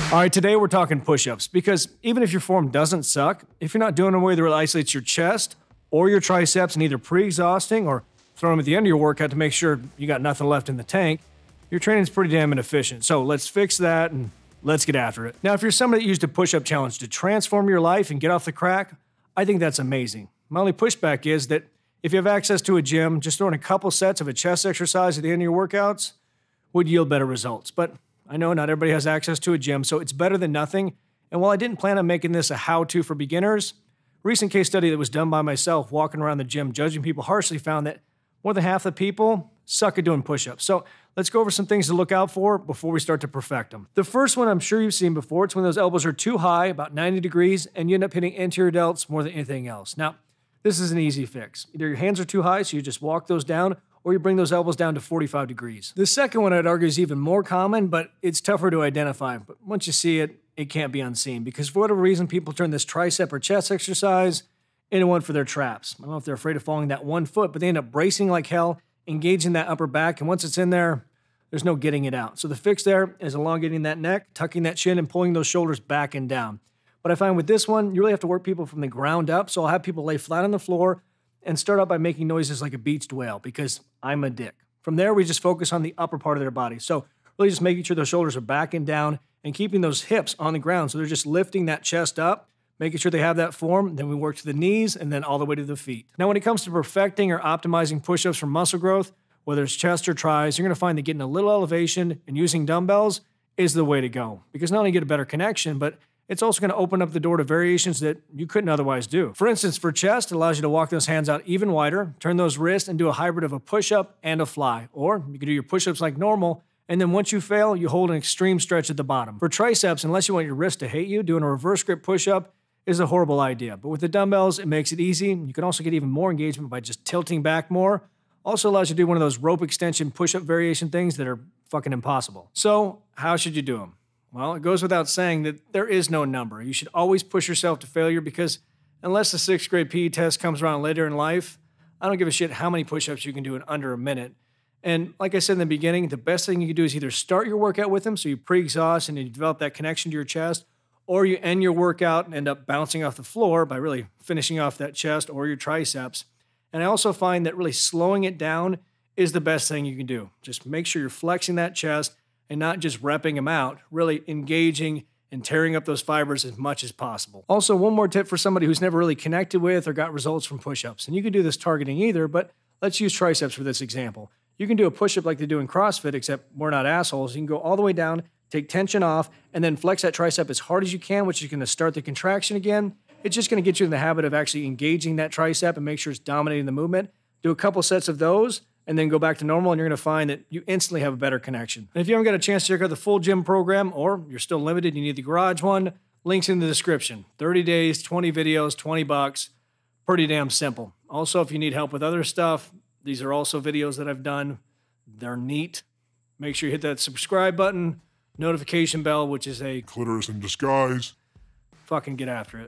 All right, today we're talking push-ups because even if your form doesn't suck, if you're not doing a way that really isolates your chest or your triceps and either pre-exhausting or throwing them at the end of your workout to make sure you got nothing left in the tank, your training's pretty damn inefficient. So let's fix that and let's get after it. Now, if you're somebody that used a push-up challenge to transform your life and get off the crack, I think that's amazing. My only pushback is that if you have access to a gym, just throwing a couple sets of a chest exercise at the end of your workouts would yield better results. But I know not everybody has access to a gym, so it's better than nothing. And while I didn't plan on making this a how-to for beginners, a recent case study that was done by myself walking around the gym judging people harshly found that more than half the people suck at doing push-ups. So let's go over some things to look out for before we start to perfect them. The first one I'm sure you've seen before. It's when those elbows are too high, about 90 degrees, and you end up hitting anterior delts more than anything else. Now, this is an easy fix. Either your hands are too high, so you just walk those down, or you bring those elbows down to 45 degrees. The second one I'd argue is even more common, but it's tougher to identify. But once you see it, it can't be unseen because for whatever reason, people turn this tricep or chest exercise into one for their traps. I don't know if they're afraid of falling that 1 foot, but they end up bracing like hell, engaging that upper back, and once it's in there, there's no getting it out. So the fix there is elongating that neck, tucking that chin, and pulling those shoulders back and down. But I find with this one, you really have to work people from the ground up. So I'll have people lay flat on the floor and start out by making noises like a beached whale because I'm a dick. From there, we just focus on the upper part of their body. So really just making sure those shoulders are back and down and keeping those hips on the ground. So they're just lifting that chest up, making sure they have that form. Then we work to the knees and then all the way to the feet. Now, when it comes to perfecting or optimizing push-ups for muscle growth, whether it's chest or tris, you're going to find that getting a little elevation and using dumbbells is the way to go because not only get a better connection, but it's also going to open up the door to variations that you couldn't otherwise do. For instance, for chest, it allows you to walk those hands out even wider, turn those wrists and do a hybrid of a push-up and a fly. Or you can do your push-ups like normal, and then once you fail, you hold an extreme stretch at the bottom. For triceps, unless you want your wrist to hate you, doing a reverse grip push-up is a horrible idea. But with the dumbbells, it makes it easy. You can also get even more engagement by just tilting back more. Also allows you to do one of those rope extension push-up variation things that are fucking impossible. So how should you do them? Well, it goes without saying that there is no number. You should always push yourself to failure because unless the 6th grade PE test comes around later in life, I don't give a shit how many push-ups you can do in under a minute. And like I said in the beginning, the best thing you can do is either start your workout with them so you pre-exhaust and you develop that connection to your chest, or you end your workout and end up bouncing off the floor by really finishing off that chest or your triceps. And I also find that really slowing it down is the best thing you can do. Just make sure you're flexing that chest and not just repping them out, really engaging and tearing up those fibers as much as possible. Also, one more tip for somebody who's never really connected with or got results from push-ups. And you can do this targeting either, but let's use triceps for this example. You can do a push-up like they do in CrossFit, except we're not assholes. You can go all the way down, take tension off, and then flex that tricep as hard as you can, which is gonna start the contraction again. It's just gonna get you in the habit of actually engaging that tricep and make sure it's dominating the movement. Do a couple sets of those, and then go back to normal, and you're gonna find that you instantly have a better connection. And if you haven't got a chance to check out the full gym program, or you're still limited, you need the garage one, links in the description. 30 days, 20 videos, 20 bucks, pretty damn simple. Also, if you need help with other stuff, these are also videos that I've done. They're neat. Make sure you hit that subscribe button, notification bell, which is a clitoris in disguise. Fucking get after it.